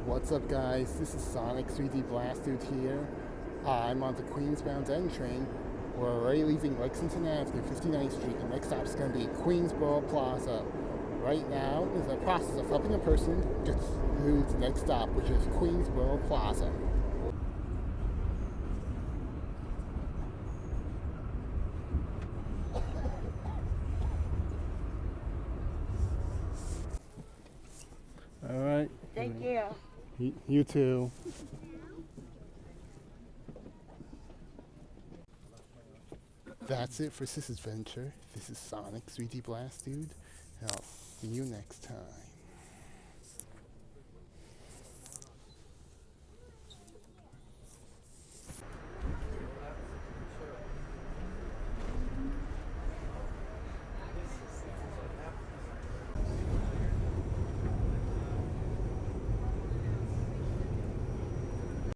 What's up, guys? This is Sonic 3D Blast Dude here. I'm on the Queensbound N train. We're already leaving Lexington Avenue, 59th Street. The next stop is going to be Queensboro Plaza. Right now, is the process of helping a person get to the next stop, which is Queensboro Plaza. All right. Take care. You too. That's it for this adventure. This is Sonic 3D Blast Dude. And I'll see you next time.